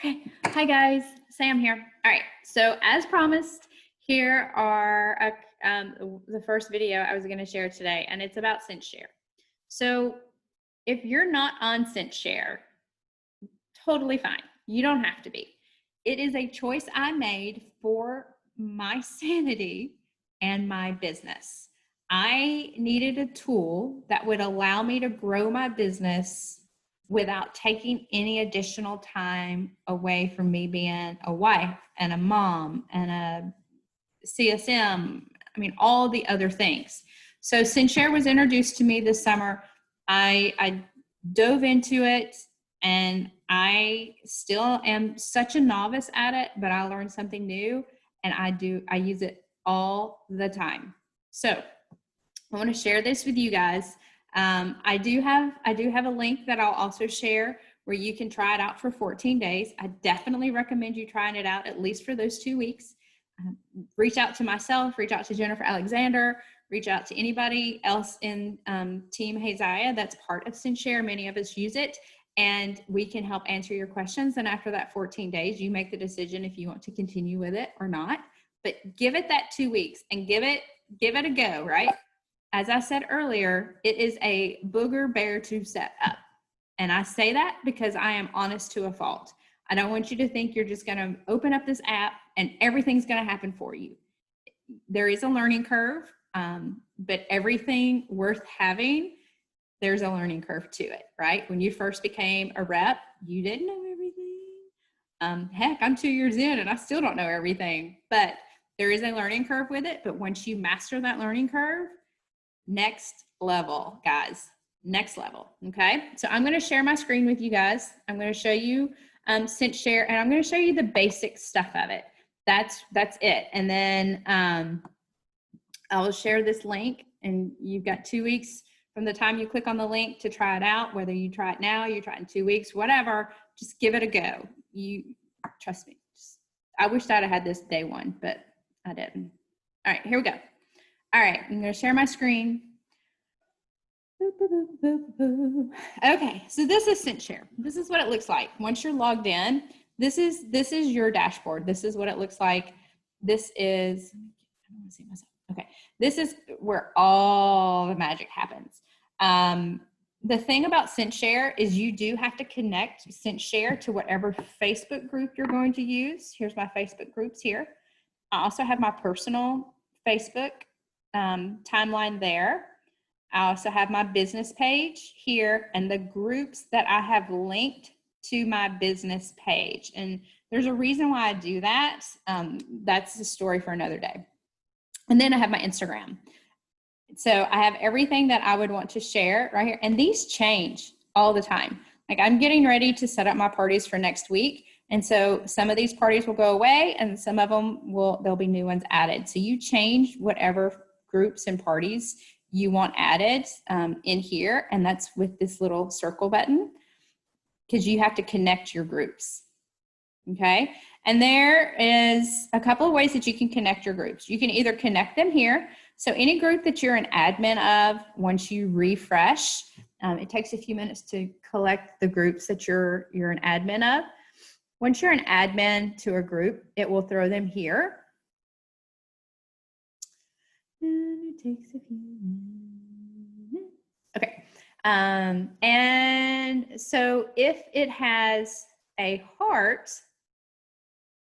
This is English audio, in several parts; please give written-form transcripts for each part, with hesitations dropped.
Okay, hi guys, Sam here. All right, so as promised, here are the first video I was going to share today, and it's about CinchShare. So if you're not on CinchShare, totally fine. You don't have to be. It is a choice I made for my sanity and my business. I needed a tool that would allow me to grow my business without taking any additional time away from me being a wife and a mom and a CSM. I mean, all the other things. So CinchShare was introduced to me this summer. I dove into it, and I still am such a novice at it, but I learned something new, and I use it all the time. So I want to share this with you guys. I do have a link that I'll also share where you can try it out for 14 days. I definitely recommend you trying it out at least for those 2 weeks. Reach out to myself, reach out to Jennifer Alexander, reach out to anybody else in Team Haziah that's part of CinchShare. Many of us use it, and we can help answer your questions. And after that 14 days, you make the decision if you want to continue with it or not. But give it that 2 weeks and give it a go, right? As I said earlier, it is a booger bear to set up. And I say that because I am honest to a fault. I don't want you to think you're just going to open up this app and everything's going to happen for you. There is a learning curve, but everything worth having, there's a learning curve to it, right? When you first became a rep, you didn't know everything. Heck, I'm 2 years in and I still don't know everything, but there is a learning curve with it. But once you master that learning curve, next level, guys, next level. Okay, so I'm going to share my screen with you guys. I'm going to show you CinchShare, and I'm going to show you the basic stuff of it. That's it. And then I'll share this link, and you've got 2 weeks from the time you click on the link to try it out. Whether you try it now, you try it in 2 weeks, whatever, just give it a go. You trust me. I wish I'd have had this day one, but I didn't. All right, here we go. All right, I'm going to share my screen. Okay, so this is CinchShare. This is what it looks like. Once you're logged in, this is your dashboard. This is what it looks like. This is, I don't want to see myself. Okay, this is where all the magic happens. The thing about CinchShare is you do have to connect CinchShare to whatever Facebook group you're going to use. Here's my Facebook groups here. I also have my personal Facebook timeline there. I also have my business page here and the groups that I have linked to my business page. And there's a reason why I do that. That's a story for another day. And then I have my Instagram. So I have everything that I would want to share right here. And these change all the time. Like I'm getting ready to set up my parties for next week. And so some of these parties will go away and some of them there'll be new ones added. So you change whatever groups and parties you want added in here. And that's with this little circle button because you have to connect your groups. Okay. And there is a couple of ways that you can connect your groups. You can either connect them here. So any group that you're an admin of, once you refresh, it takes a few minutes to collect the groups that you're an admin of. Once you're an admin to a group, it will throw them here. And it takes a few minutes. Okay. And so if it has a heart,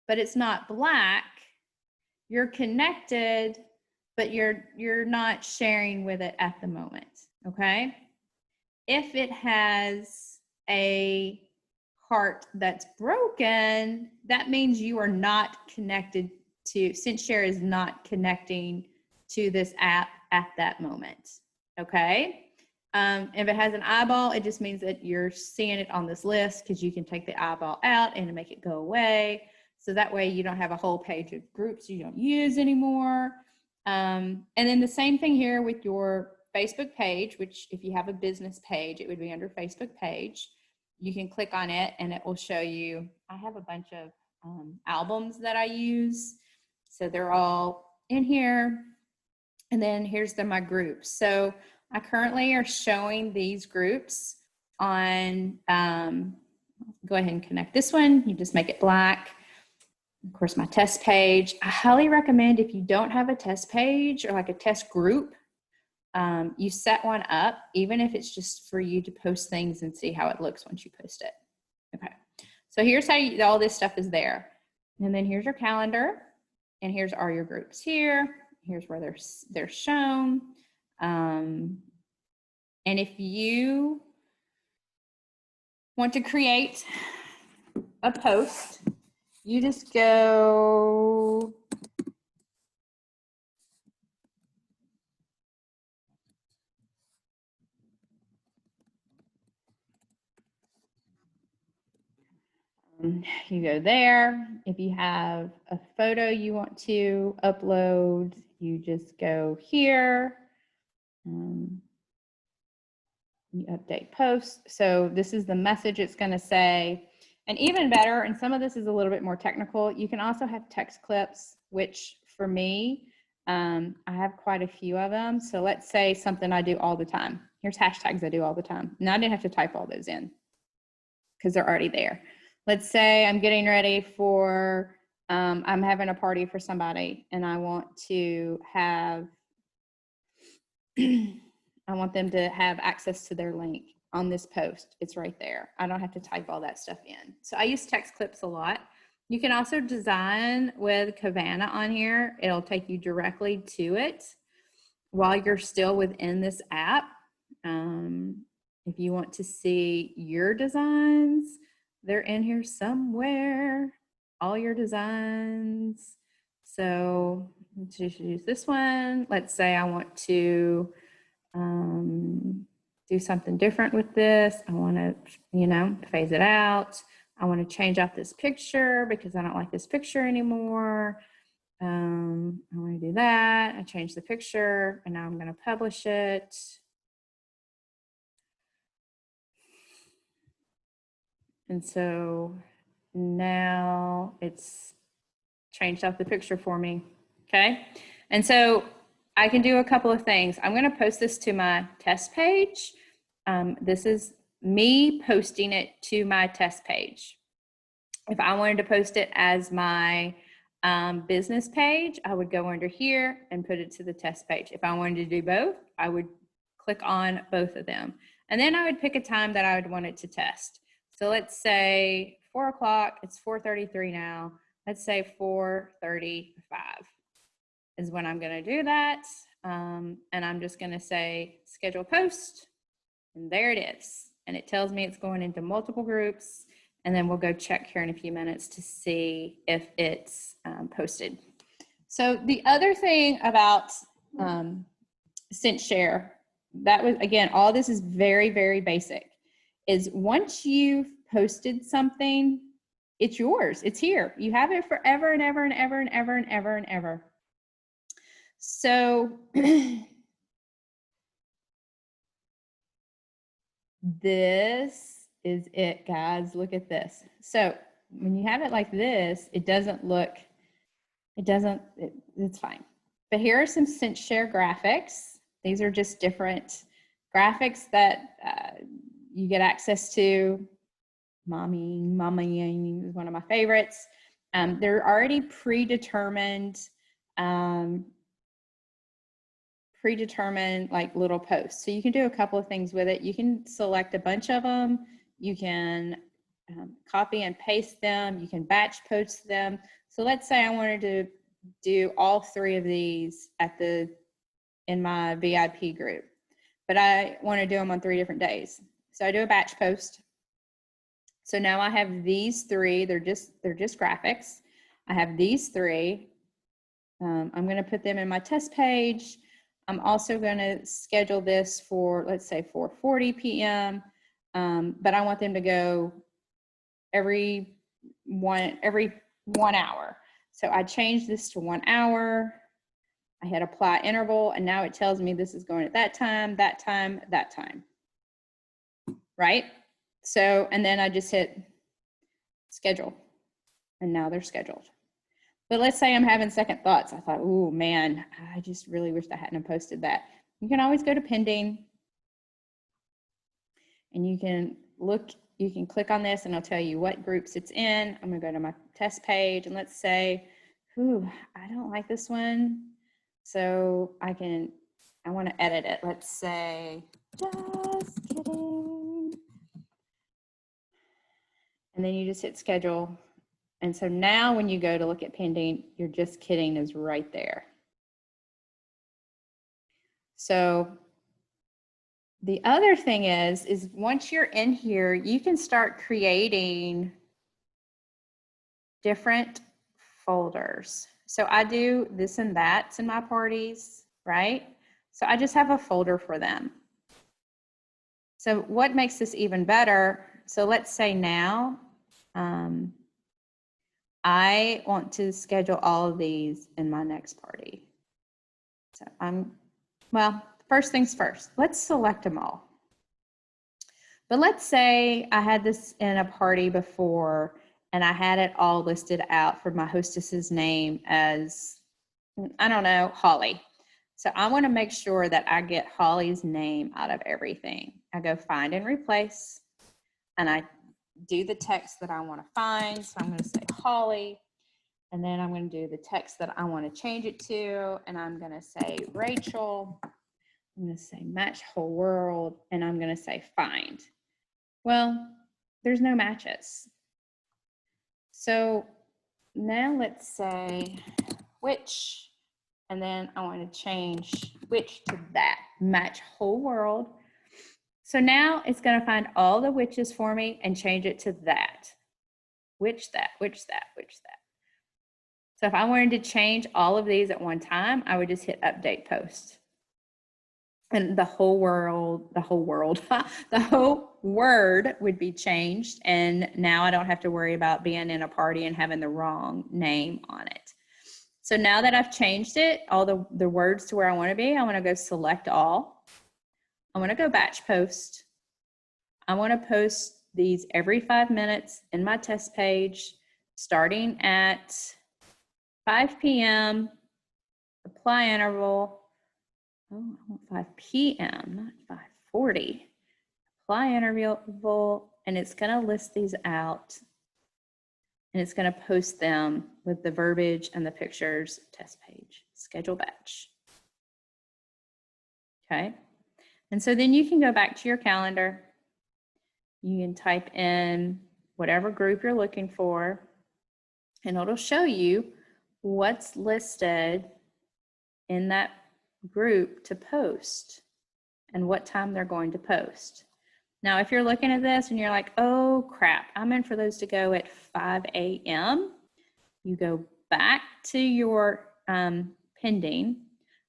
but it's not black, you're connected, but you're not sharing with it at the moment, okay? If it has a heart that's broken, that means you are not connected to, CinchShare is not connecting to this app at that moment, okay? If it has an eyeball, it just means that you're seeing it on this list because you can take the eyeball out and make it go away. So that way you don't have a whole page of groups you don't use anymore. And then the same thing here with your Facebook page, which if you have a business page, it would be under Facebook page. You can click on it and it will show you, I have a bunch of albums that I use. So they're all in here. And then here's my groups. So I currently are showing these groups on go ahead and connect this one. You just make it black. Of course, my test page. I highly recommend if you don't have a test page or like a test group, you set one up, even if it's just for you to post things and see how it looks once you post it. Okay, so here's how all this stuff is there. And then here's your calendar, and here's all your groups here. Here's where they're shown. And if you want to create a post, you just go you go there. If you have a photo you want to upload, you just go here. You update post. So this is the message it's going to say. And even better, and some of this is a little bit more technical, you can also have text clips, which for me, I have quite a few of them. So let's say something I do all the time. Here's hashtags I do all the time. Now I didn't have to type all those in because they're already there. Let's say I'm getting ready for, I'm having a party for somebody and I want to have, I want them to have access to their link on this post. It's right there. I don't have to type all that stuff in. So I use text clips a lot. You can also design with Kavana on here. It'll take you directly to it while you're still within this app. If you want to see your designs, they're in here somewhere, all your designs. So let's just use this one. Let's say I want to do something different with this. I want to, phase it out. I want to change out this picture because I don't like this picture anymore. I want to do that. I change the picture and now I'm going to publish it. And so now it's changed out the picture for me. Okay. And so I can do a couple of things. I'm going to post this to my test page. This is me posting it to my test page. If I wanted to post it as my business page, I would go under here and put it to the test page. If I wanted to do both, I would click on both of them. And then I would pick a time that I would want it to test. So let's say 4 o'clock, it's 4:33 now. Let's say 4:35 is when I'm going to do that. And I'm just going to say schedule post, and there it is. And it tells me it's going into multiple groups. And then we'll go check here in a few minutes to see if it's posted. So the other thing about CinchShare, that was, again, all this is very, very basic, is once you've posted something, it's yours. It's here. You have it forever and ever and ever and ever and ever and ever. So this is it, guys. Look at this. So when you have it like this, it doesn't look, it's fine. But here are some CinchShare graphics. These are just different graphics that you get access to. Mommy is one of my favorites. They're already predetermined like little posts. So you can do a couple of things with it. You can select a bunch of them. You can copy and paste them. You can batch post them. So let's say I wanted to do all 3 of these in my VIP group, but I want to do them on 3 different days. So I do a batch post. So now I have these 3. They're just graphics. I have these 3. I'm going to put them in my test page. I'm also going to schedule this for, let's say, 4:40 p.m. But I want them to go every 1 hour. So I changed this to 1 hour. I hit apply interval, and now it tells me this is going at that time, that time, that time. Right? So, and then I just hit schedule, and now they're scheduled. But let's say I'm having second thoughts. I thought, oh man, I just really wish I hadn't posted that. You can always go to pending, and you can look you can click on this and it'll tell you what groups it's in. I'm gonna go to my test page and let's say, I don't like this one. So I want to edit it. Let's say, just kidding. And then you just hit schedule. And so now when you go to look at pending, your just kidding is right there. So the other thing is once you're in here, you can start creating different folders. So I do this and that's in my parties, right? So I just have a folder for them. So what makes this even better? So let's say now, I want to schedule all of these in my next party. So well, first things first, let's select them all. But let's say I had this in a party before and I had it all listed out for my hostess's name as, I don't know, Holly. So I want to make sure that I get Holly's name out of everything. I go find and replace, and I do the text that I want to find. So I'm going to say Holly, and then I'm going to do the text that I want to change it to, and I'm going to say Rachel. I'm going to say match whole world, and I'm going to say find. Well, there's no matches. So now let's say which, and then I want to change which to that, match whole world. So now it's going to find all the whiches for me and change it to that. Which, that, which, that, which, that. So if I wanted to change all of these at one time, I would just hit update post. And the whole world, the whole word would be changed. And now I don't have to worry about being in a party and having the wrong name on it. So now that I've changed it, all the words to where I want to be, I want to go select all. I want to go batch post. I want to post these every 5 minutes in my test page, starting at 5 p.m., apply interval. Oh, I want 5 p.m., not 5:40. Apply interval, and it's going to list these out, and it's going to post them with the verbiage and the pictures, test page, schedule batch. Okay, and so then you can go back to your calendar. You can type in whatever group you're looking for, and it'll show you what's listed in that group to post and what time they're going to post. Now, if you're looking at this and you're like, oh crap, I'm in for those to go at 5 a.m., you go back to your pending.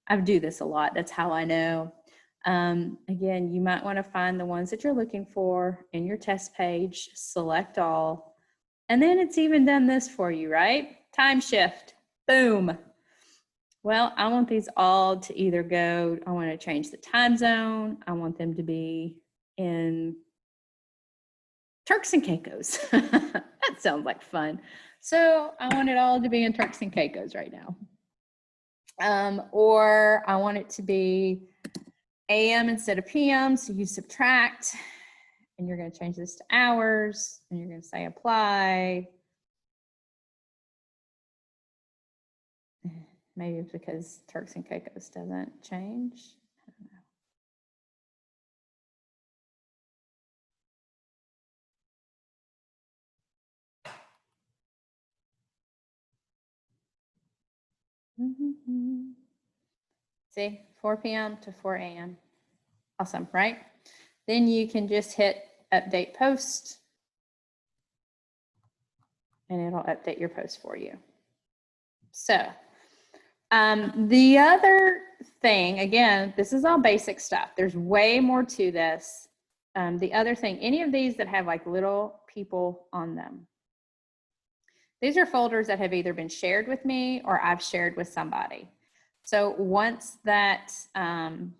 I do this a lot. That's how I know. Again, you might want to find the ones that you're looking for in your test page, select all, and then it's even done this for you, right? Time shift, boom. Well, I want these all to either go, I want to change the time zone. I want them to be in Turks and Caicos. That sounds like fun. So I want it all to be in Turks and Caicos right now. Or I want it to be AM instead of PM. So you subtract, and you're going to change this to hours, and you're going to say apply. Maybe it's because Turks and Caicos doesn't change. I don't know. See, 4 p.m. to 4 a.m. Awesome, right? Then you can just hit update post, and it'll update your post for you. So the other thing, again, this is all basic stuff. There's way more to this. The other thing, any of these that have like little people on them, these are folders that have either been shared with me or I've shared with somebody. So once that I'm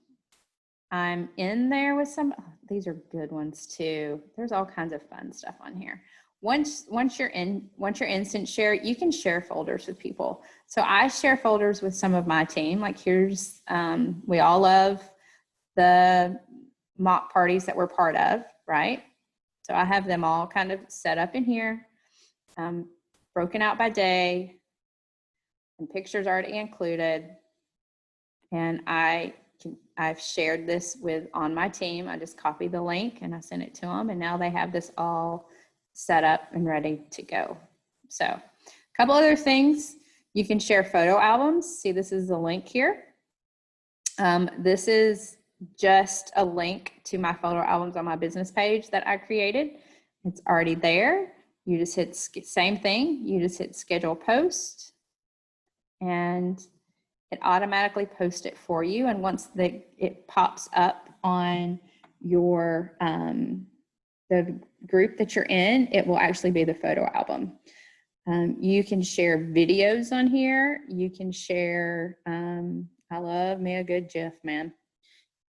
in there with these are good ones too. There's all kinds of fun stuff on here. Once you're in CinchShare, you can share folders with people. So I share folders with some of my team. Like here's, we all love the mock parties that we're part of, right? So I have them all kind of set up in here, broken out by day, and pictures already included. And I've shared this on my team. I just copied the link and I sent it to them, and now they have this all set up and ready to go. So a couple other things. You can share photo albums. See, this is the link here. This is just a link to my photo albums on my business page that I created. It's already there. You just hit same thing. You just hit schedule post, and it automatically posts it for you. And once it pops up on your the group that you're in, it will actually be the photo album. You can share videos on here. You can share, I love me a good GIF, man.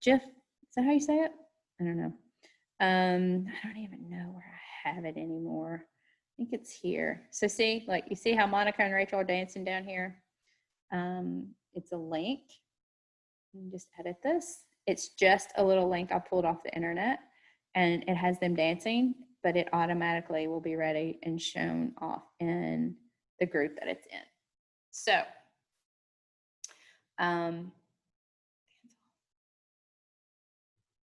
GIF, is that how you say it? I don't know. I don't even know where I have it anymore. I think it's here. So see, like you see how Monica and Rachel are dancing down here? It's a link. You can just edit this. It's just a little link I pulled off the internet, and it has them dancing, but it automatically will be ready and shown off in the group that it's in. So,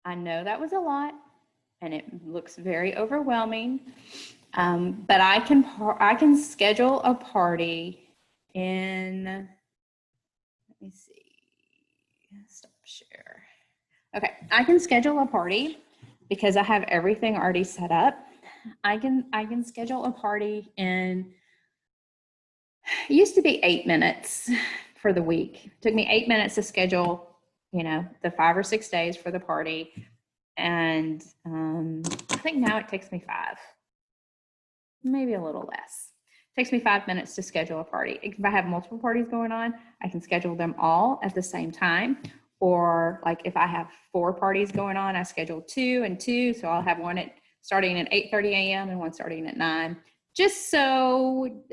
I know that was a lot, and it looks very overwhelming, but I can schedule a party in, let me see, stop share. Okay, I can schedule a party because I have everything already set up. I can schedule a party in, it used to be 8 minutes for the week. It took me 8 minutes to schedule, you know, the 5 or 6 days for the party. And I think now it takes me 5, maybe a little less. It takes me 5 minutes to schedule a party. If I have multiple parties going on, I can schedule them all at the same time. Or like if I have 4 parties going on, I schedule 2 and 2. So I'll have one starting at 8:30 a.m. and one starting at 9. Just so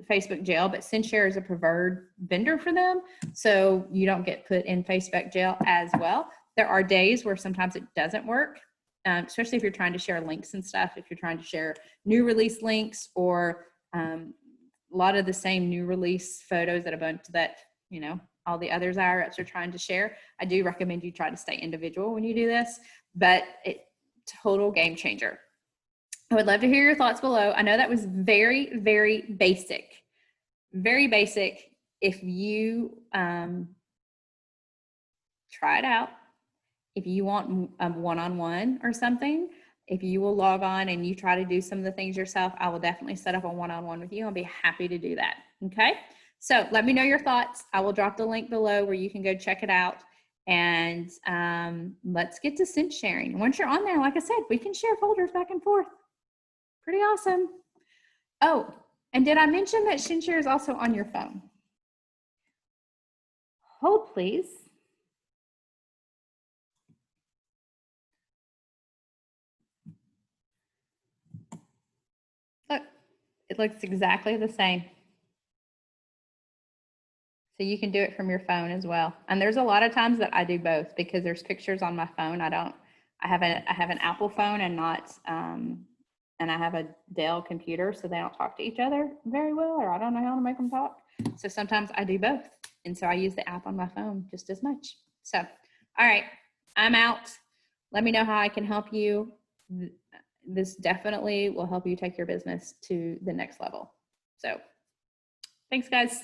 Facebook jail, but CinchShare is a preferred vendor for them. So you don't get put in Facebook jail as well. There are days where sometimes it doesn't work, especially if you're trying to share links and stuff. If you're trying to share new release links or a lot of the same new release photos that a bunch that, you know, all the others IRFs are trying to share. I do recommend you try to stay individual when you do this, but total game changer. I would love to hear your thoughts below. I know that was very, very basic, very basic. If you try it out, if you want a one-on-one or something, if you will log on and you try to do some of the things yourself, I will definitely set up a one-on-one with you. I'll be happy to do that. Okay. So let me know your thoughts. I will drop the link below where you can go check it out. And let's get to cinch sharing. Once you're on there, like I said, we can share folders back and forth. Pretty awesome. Oh, and did I mention that CinchShare is also on your phone? Hold, please. Look, it looks exactly the same. So you can do it from your phone as well. And there's a lot of times that I do both because there's pictures on my phone. I have an Apple phone and not, and I have a Dell computer, so they don't talk to each other very well, or I don't know how to make them talk. So sometimes I do both. And so I use the app on my phone just as much. So, all right, I'm out. Let me know how I can help you. This definitely will help you take your business to the next level. So thanks, guys.